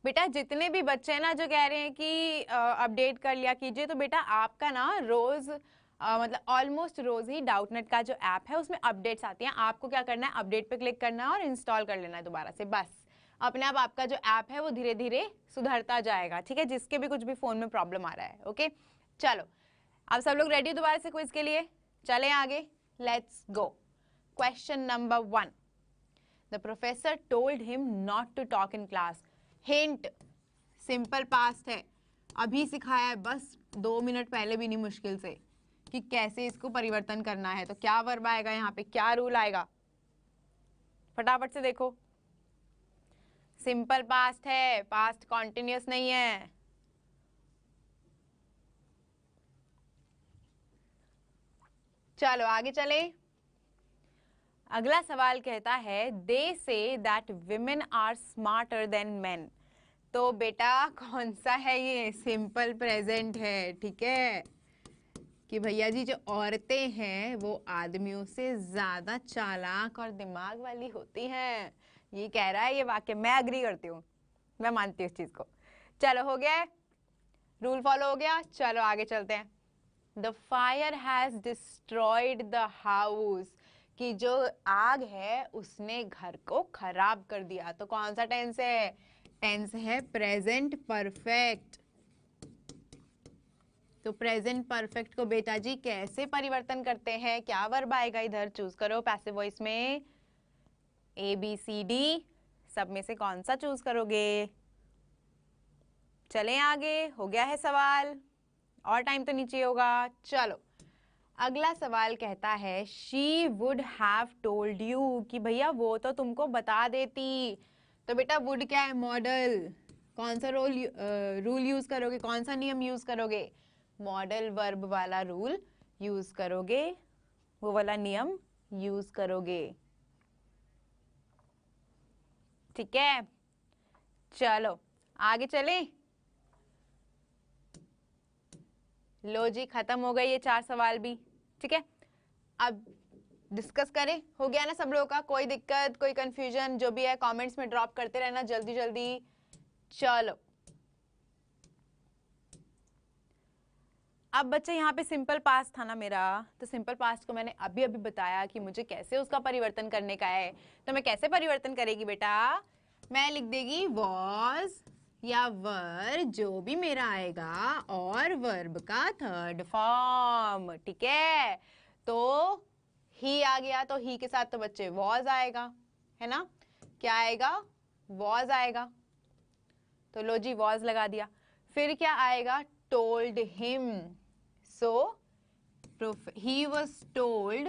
बेटा जितने भी बच्चे हैं ना जो कह रहे हैं कि अपडेट कर लिया कीजिए, तो बेटा आपका ना रोज मतलब ऑलमोस्ट रोज ही डाउटनेट का जो ऐप है उसमें अपडेट्स आती हैं। आपको क्या करना है, अपडेट पे क्लिक करना है और इंस्टॉल कर लेना है दोबारा से, बस अपने आप आपका जो ऐप है वो धीरे धीरे सुधरता जाएगा, ठीक है, जिसके भी कुछ भी फोन में प्रॉब्लम आ रहा है। ओके चलो, अब सब लोग रेडी दोबारा से क्विज के लिए, चलें आगे, let's go. Question number 1, the professor told him not to talk in class. Hint, simple past है, अभी सिखाया है, बस 2 मिनट पहले भी नहीं मुश्किल से, कि कैसे इसको परिवर्तन करना है। तो क्या वर्ब आएगा यहाँ पे, क्या रूल आएगा, फटाफट से देखो। सिंपल पास्ट है, पास्ट कॉन्टिन्यूस नहीं है। चलो आगे चले, अगला सवाल कहता है they say that women are smarter than men. तो बेटा कौन सा है ये, सिंपल प्रेजेंट है, ठीक है, कि भैया जी जो औरतें हैं वो आदमियों से ज्यादा चालाक और दिमाग वाली होती हैं, ये कह रहा है ये वाक्य, मैं अग्री करती हूँ, मैं मानती हूँ इस चीज को। चलो हो गया, रूल फॉलो हो गया, चलो आगे चलते हैं। The fire has destroyed the house, कि जो आग है उसने घर को खराब कर दिया। तो कौन सा टेंस है, टेंस है प्रेजेंट परफेक्ट। तो प्रेजेंट परफेक्ट को बेटा जी कैसे परिवर्तन करते हैं, क्या वर्ब आएगा इधर, चूज करो पैसिव वॉइस में, ABCD सब में से कौन सा चूज करोगे। चलें आगे, हो गया है सवाल, और टाइम तो नीचे होगा। चलो अगला सवाल कहता है she would have told you, कि भैया वो तो तुमको बता देती। तो बेटा वुड क्या है, मॉडल, कौन सा रूल यूज करोगे, कौन सा नियम यूज करोगे, मॉडल वर्ब वाला रूल यूज करोगे, वो वाला नियम यूज करोगे, ठीक है। चलो आगे चले, लो जी खत्म हो गए ये 4 सवाल भी, ठीक है। अब डिस्कस करें, हो गया ना सब लोगों का, कोई दिक्कत कोई कंफ्यूजन जो भी है कमेंट्स में ड्रॉप करते रहना जल्दी जल्दी। चलो अब बच्चे यहाँ पे सिंपल पास्ट था ना मेरा, तो सिंपल पास्ट को मैंने अभी अभी बताया कि मुझे कैसे उसका परिवर्तन करने का है। तो मैं कैसे परिवर्तन करेगी बेटा, मैं लिख देगी वॉज या वर, जो भी मेरा आएगा, और वर्ब का थर्ड फॉर्म, ठीक है। तो ही आ गया, तो ही के साथ तो बच्चे वॉज आएगा, है ना, क्या आएगा, वॉज आएगा, तो लो जी वॉज लगा दिया। फिर क्या आएगा, told him, so he was told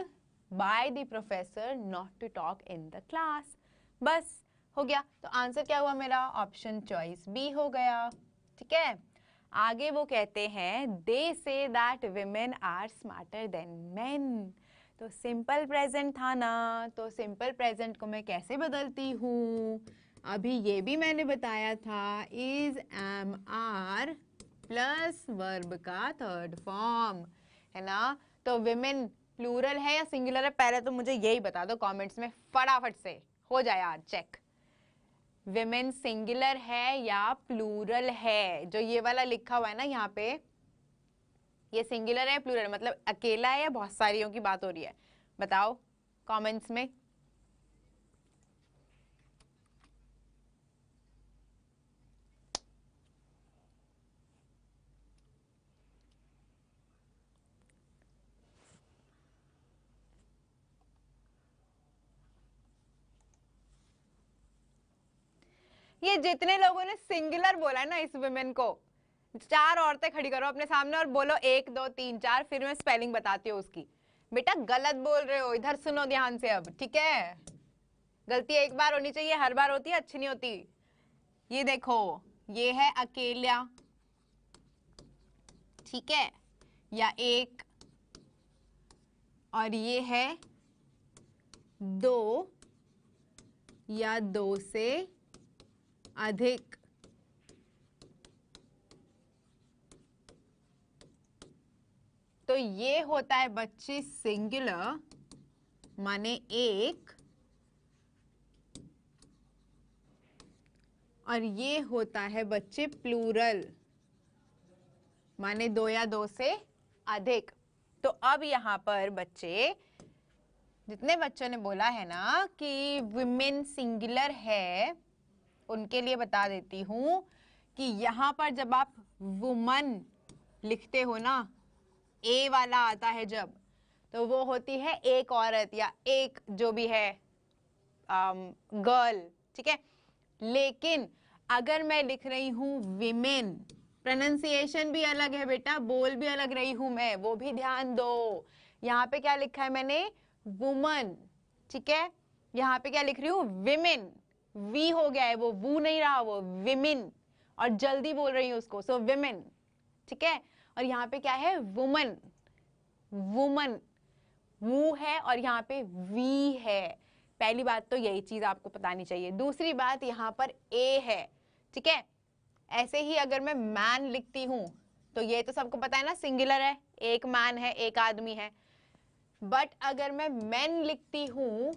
by the professor not to talk in the class। बस हो गया, तो आंसर क्या हुआ मेरा, ऑप्शन चॉइस बी हो गया, ठीक है। आगे वो कहते हैं they say that women are smarter than men। तो सिंपल प्रेजेंट था ना, तो सिंपल प्रेजेंट को मैं कैसे बदलती हूँ, अभी ये भी मैंने बताया था, is am are plus verb का थर्ड फॉर्म, है ना। तो विमेन प्लूरल है या सिंगुलर है, पहले तो मुझे यही बता दो कमेंट्स में, फटाफट से हो जाए आज चेक। विमेन सिंगुलर है या प्लूरल है? जो ये वाला लिखा हुआ है ना यहाँ पे, ये सिंगुलर है प्लूरल, मतलब अकेला है या बहुत सारियों की बात हो रही है? बताओ कमेंट्स में। ये जितने लोगों ने सिंगुलर बोला है ना इस वुमेन को, 4 औरतें खड़ी करो अपने सामने और बोलो 1 2 3 4, फिर मैं स्पेलिंग बताती हूँ उसकी। बेटा गलत बोल रहे हो, इधर सुनो ध्यान से अब, ठीक है? गलती एक बार होनी चाहिए, हर बार होती है अच्छी नहीं होती। ये देखो, ये है अकेला, ठीक है, या एक, और ये है 2 या 2 से अधिक। तो ये होता है बच्चे सिंगुलर, माने एक, और ये होता है बच्चे प्लूरल, माने 2 या 2 से अधिक। तो अब यहाँ पर बच्चे, जितने बच्चों ने बोला है ना कि विमेन सिंगुलर है, उनके लिए बता देती हूं कि यहाँ पर जब आप वुमन लिखते हो ना, ए वाला आता है जब, तो वो होती है एक औरत या एक जो भी है गर्ल, ठीक है? लेकिन अगर मैं लिख रही हूं विमेन, प्रोनाउंसिएशन भी अलग है बेटा, बोल भी अलग रही हूं मैं, वो भी ध्यान दो। यहाँ पे क्या लिखा है मैंने? वुमन, ठीक है? यहाँ पे क्या लिख रही हूँ? विमेन, वी हो गया है, वो वू नहीं रहा, वो विमेन, और जल्दी बोल रही हूँ उसको, सो विमेन, ठीक है? और यहाँ पे क्या है? वुमन, वुमन, वू है और यहाँ पे वी है। पहली बात तो यही चीज आपको बतानी चाहिए। दूसरी बात, यहाँ पर ए है, ठीक है? ऐसे ही अगर मैं मैन लिखती हूं तो ये तो सबको पता है ना, सिंगुलर है, एक मैन है, एक आदमी है। बट अगर मैं मेन लिखती हूं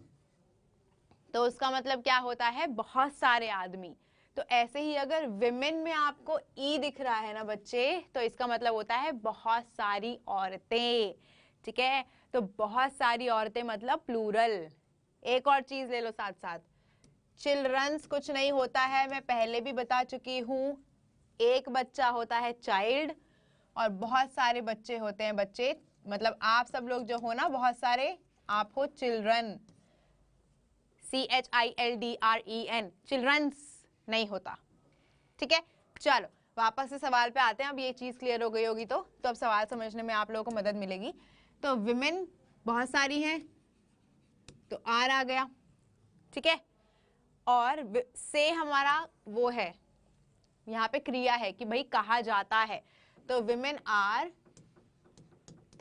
तो उसका मतलब क्या होता है? बहुत सारे आदमी। तो ऐसे ही अगर विमेन में आपको ई दिख रहा है ना बच्चे, तो इसका मतलब होता है बहुत सारी औरतें, ठीक है? तो बहुत सारी औरतें मतलब प्लूरल। एक और चीज ले लो साथ साथ, चिल्ड्रंस कुछ नहीं होता है, मैं पहले भी बता चुकी हूं। एक बच्चा होता है चाइल्ड और बहुत सारे बच्चे होते हैं बच्चे, मतलब आप सब लोग जो हो ना, बहुत सारे आप हो चिल्ड्रन, CHILDREN, चिल्ड्रंस नहीं होता, ठीक है? चलो वापस से सवाल पे आते हैं। अब ये चीज क्लियर हो गई होगी तो अब सवाल समझने में आप लोगों को मदद मिलेगी। तो विमेन बहुत सारी हैं, तो आर आ गया, ठीक है? और से हमारा वो है, यहाँ पे क्रिया है कि भाई कहा जाता है, तो विमेन आर,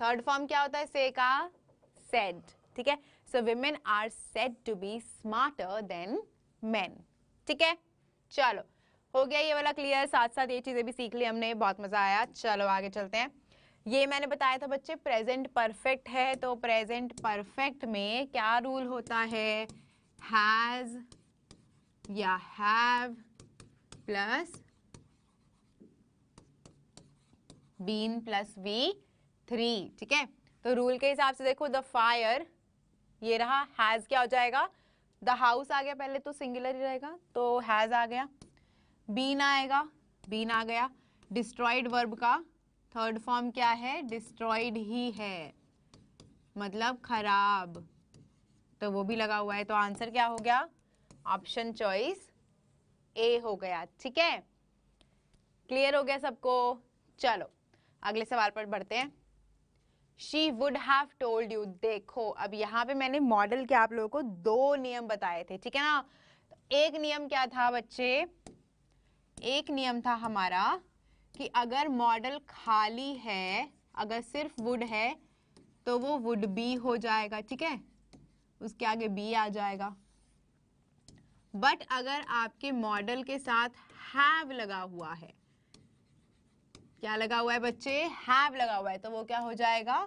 थर्ड फॉर्म क्या होता है से का? सेड, ठीक है? So women are said to be smarter than men, ठीक है? चलो हो गया ये वाला क्लियर, साथ साथ ये चीजें भी सीख ली हमने, बहुत मजा आया। चलो आगे चलते हैं। ये मैंने बताया था बच्चे प्रेजेंट परफेक्ट है, तो प्रेजेंट परफेक्ट में क्या रूल होता है? हैज या have plus been plus V3, ठीक है? तो रूल के हिसाब से देखो, द फायर, ये रहा, हैज क्या हो जाएगा? द हाउस आ गया, पहले तो सिंगुलर ही रहेगा, तो हैज आ गया, बीन आएगा, बीन आ गया, डिस्ट्रॉयड वर्ब का थर्ड फॉर्म क्या है? डिस्ट्रॉयड ही है, मतलब खराब, तो वो भी लगा हुआ है। तो आंसर क्या हो गया? ऑप्शन चॉइस ए हो गया, ठीक है? क्लियर हो गया सबको? चलो अगले सवाल पर बढ़ते हैं। She would have told you, देखो अब यहाँ पे मैंने मॉडल के आप लोगों को 2 नियम बताए थे, ठीक है ना? तो एक नियम क्या था बच्चे? एक नियम था हमारा कि अगर मॉडल खाली है, अगर सिर्फ वुड है, तो वो वुड बी हो जाएगा, ठीक है? उसके आगे बी आ जाएगा। बट अगर आपके मॉडल के साथ हैव लगा हुआ है, क्या लगा हुआ है बच्चे? हैव लगा हुआ है, तो वो क्या हो जाएगा?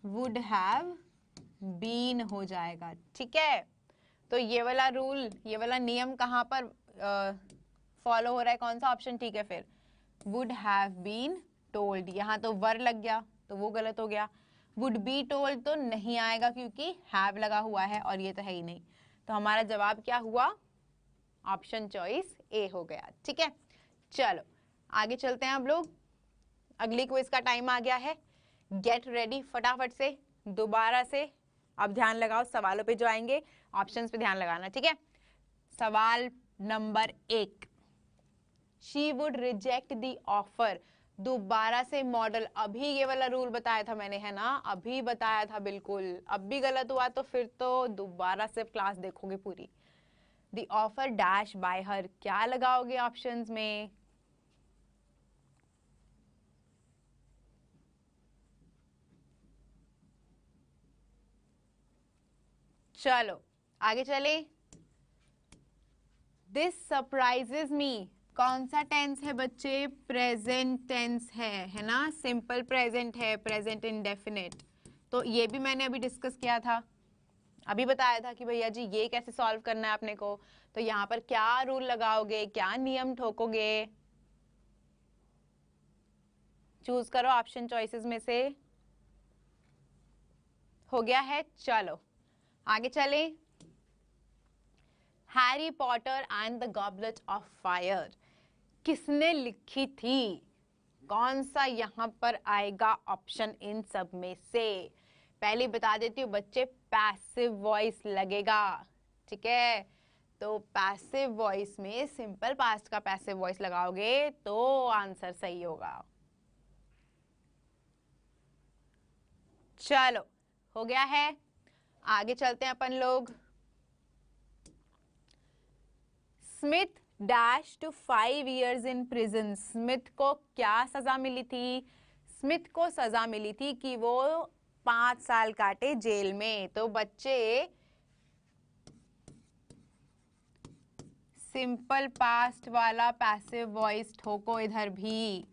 वुड हैव बीन हो जाएगा। ठीक है, तो ये वाला रूल, ये वाला नियम कहाँ पर फॉलो हो रहा है, कौन सा ऑप्शन ठीक है फिर? Would have been told. यहाँ तो वर लग गया तो वो गलत हो गया। वुड बी टोल्ड तो नहीं आएगा क्योंकि हैव लगा हुआ है और ये तो है ही नहीं। तो हमारा जवाब क्या हुआ? ऑप्शन चॉइस ए हो गया। ठीक है, चलो आगे चलते हैं हम लोग। अगली क्विज का टाइम आ गया है। गेट रेडी, फटाफट से दोबारा से अब ध्यान लगाओ सवालों पे जो आएंगे, ऑप्शंस पे ध्यान लगाना। ठीक है, सवाल number 1, she would reject the offer. दोबारा से मॉडल, अभी ये वाला रूल बताया था मैंने, है ना, अभी बताया था बिल्कुल। अब भी गलत हुआ तो फिर तो दोबारा से क्लास देखोगे पूरी। द ऑफर डैश बाय हर, क्या लगाओगे ऑप्शंस में? चलो आगे चले। दिस सरप्राइजेज मी, कौन सा टेंस है बच्चे? प्रेजेंट टेंस है ना, सिंपल प्रेजेंट है, प्रेजेंट इंडेफिनिट। तो ये भी मैंने अभी डिस्कस किया था, अभी बताया था कि भैया जी ये कैसे सॉल्व करना है अपने को। तो यहाँ पर क्या रूल लगाओगे, क्या नियम ठोकोगे? चूज करो ऑप्शन चॉइसेस में से। हो गया है, चलो आगे चले। Harry Potter and the goblet of fire किसने लिखी थी? कौन सा यहाँ पर आएगा ऑप्शन इन सब में से? पहले बता देती हूँ बच्चे, पैसिव वॉइस लगेगा। ठीक है, तो पैसिव वॉइस में सिंपल पास्ट का पैसिव वॉइस लगाओगे तो आंसर सही होगा। चलो हो गया है, आगे चलते हैं अपन लोग। Smith dash to 5 years in prison. Smith को क्या सजा मिली थी? स्मिथ को सजा मिली थी कि वो 5 साल काटे जेल में। तो बच्चे सिंपल पास्ट वाला पैसिव वॉइस ठोको, इधर भी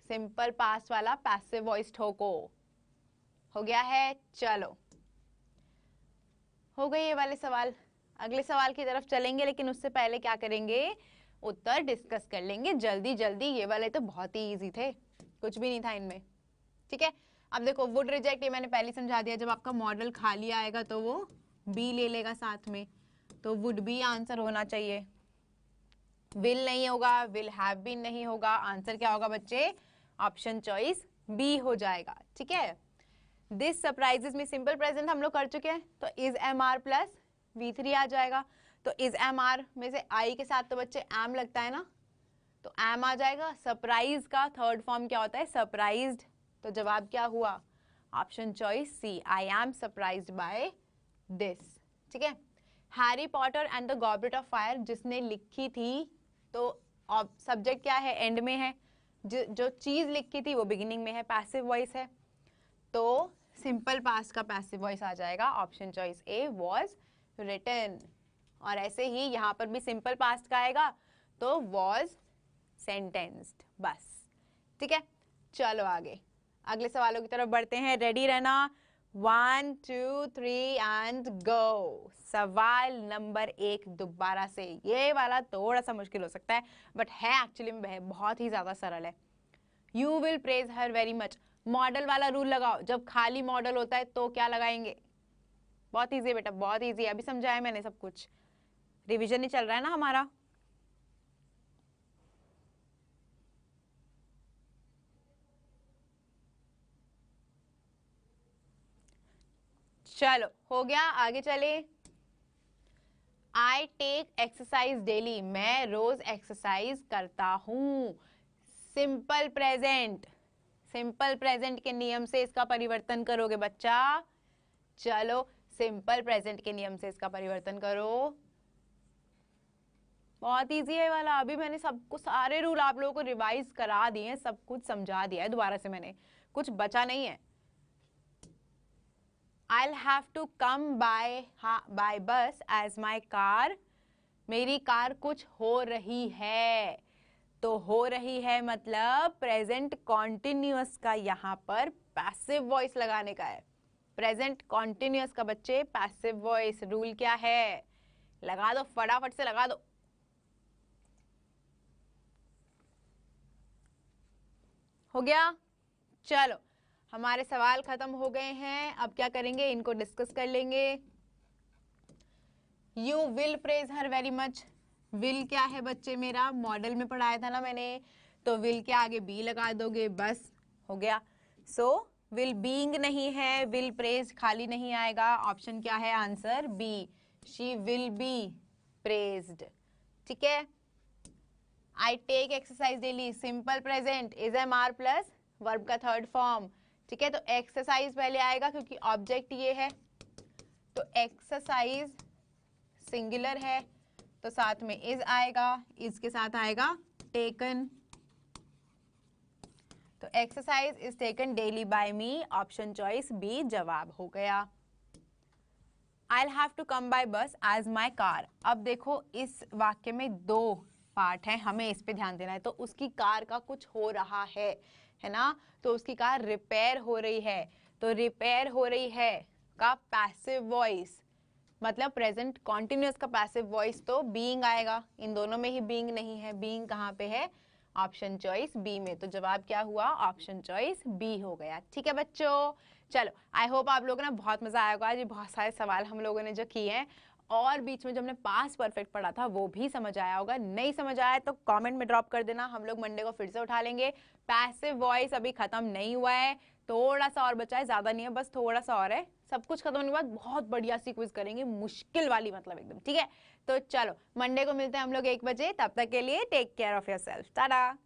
सिंपल पास्ट वाला पैसिव वॉइस ठोको। हो गया है, चलो हो गए ये वाले सवाल। अगले सवाल की तरफ चलेंगे, लेकिन उससे पहले क्या करेंगे, उत्तर डिस्कस कर लेंगे जल्दी जल्दी। ये वाले तो बहुत ही इजी थे, कुछ भी नहीं था इनमें। ठीक है, अब देखो वुड रिजेक्ट, ये मैंने पहले समझा दिया, जब आपका मॉडल खाली आएगा तो वो बी ले लेगा साथ में, तो वुड बी आंसर होना चाहिए। विल नहीं होगा, विल हैव बीन नहीं होगा, आंसर क्या होगा बच्चे? ऑप्शन चॉइस बी हो जाएगा। ठीक है, दिस सरप्राइजेस में सिंपल प्रेजेंट हम लोग कर चुके हैं, तो is am are plus V3 आ जाएगा। तो इज एम आर में से आई के साथ तो बच्चे एम लगता है ना, तो एम आ जाएगा। सरप्राइज का थर्ड फॉर्म क्या होता है? सरप्राइज्ड। तो जवाब क्या हुआ? Option choice C, I am surprised by this. ठीक है, Harry Potter and the goblet of fire जिसने लिखी थी, तो सब्जेक्ट क्या है? एंड में है। जो चीज लिखी थी वो बिगिनिंग में है, पैसिव वॉइस है, तो सिंपल पास्ट का पैसिव वॉइस आ जाएगा। Option choice A was written. और ऐसे ही यहाँ पर भी सिंपल पास्ट का आएगा तो वॉज सेंटेंस्ड, बस। ठीक है, चलो आगे अगले सवालों की तरफ बढ़ते हैं। रेडी रहना, 1 2 3 एंड गो। सवाल नंबर 1 दोबारा से, ये वाला थोड़ा सा मुश्किल हो सकता है बट है एक्चुअली में बहुत ही ज्यादा सरल है। You will praise her very much, model वाला रूल लगाओ। जब खाली मॉडल होता है तो क्या लगाएंगे? बहुत इजी है बेटा, बहुत इजी है, अभी समझाया मैंने सब कुछ, रिवीजन ही चल रहा है ना हमारा। चलो हो गया, आगे चले। आई टेक एक्सरसाइज डेली, मैं रोज एक्सरसाइज करता हूं। सिंपल प्रेजेंट, सिंपल प्रेजेंट के नियम से इसका परिवर्तन करोगे बच्चा। चलो सिंपल प्रेजेंट के नियम से इसका परिवर्तन करो। बहुत इजी है वाला, अभी मैंने सबको सारे रूल आप लोगों को रिवाइज करा दिए हैं, सब कुछ समझा दिया है दोबारा से, मैंने कुछ बचा नहीं है। I'll have to come by bus as my car, मेरी कार कुछ हो रही है, तो हो रही है मतलब प्रेजेंट कॉन्टिन्यूअस का यहाँ पर पैसिव वॉइस लगाने का है। प्रेजेंट कॉन्टिन्यूअस का बच्चे पैसिव वॉइस रूल क्या है, लगा दो फटाफट से लगा दो। हो गया? चलो हमारे सवाल खत्म हो गए हैं। अब क्या करेंगे, इनको डिस्कस कर लेंगे। You will praise her very much. Will क्या है बच्चे, मेरा मॉडल में पढ़ाया था ना मैंने, तो विल के आगे बी लगा दोगे, बस हो गया। सो विल बीइंग नहीं है, विल प्रेज खाली नहीं आएगा। ऑप्शन क्या है, answer B, she will be praised. ठीक है। I take exercise daily, simple present, is am are plus verb का थर्ड फॉर्म। ठीक है, तो एक्सरसाइज पहले आएगा क्योंकि ऑब्जेक्ट ये है, तो एक्सरसाइज सिंगुलर है तो साथ में इज आएगा, इज के साथ आएगा टेकन, तो exercise is taken daily by me, option choice B जवाब हो गया। I'll have to come by bus as my car। अब देखो इस वाक्य में दो पार्ट है, हमें इस पे ध्यान देना है। तो उसकी कार का कुछ हो रहा है ना, तो उसकी कार रिपेयर हो रही है, तो रिपेयर हो रही है का पैसिव वॉइस मतलब प्रेजेंट कॉन्टिन्यूअस का पैसिव वॉइस तो बीइंग आएगा। इन दोनों में ही बीइंग नहीं है, बीइंग कहाँ पे है, ऑप्शन चॉइस बी में। तो जवाब क्या हुआ, ऑप्शन चॉइस बी हो गया। ठीक है बच्चों, चलो आई होप आप लोगों ने बहुत मजा आया होगा। आज ये बहुत सारे सवाल हम लोगों ने जो किए हैं, और बीच में जब हमने पास्ट परफेक्ट पढ़ा था वो भी समझ आया होगा। नहीं समझ आया तो कमेंट में ड्रॉप कर देना, हम लोग मंडे को फिर से उठा लेंगे। पैसिव वॉइस अभी खत्म नहीं हुआ है, थोड़ा सा और बचा है, ज्यादा नहीं है, बस थोड़ा सा और है। सब कुछ खत्म होने के बाद बहुत बढ़िया सी क्विज करेंगे, मुश्किल वाली मतलब एकदम। ठीक है, तो चलो मंडे को मिलते हैं हम लोग 1 बजे। तब तक के लिए take care of yourself, Tata.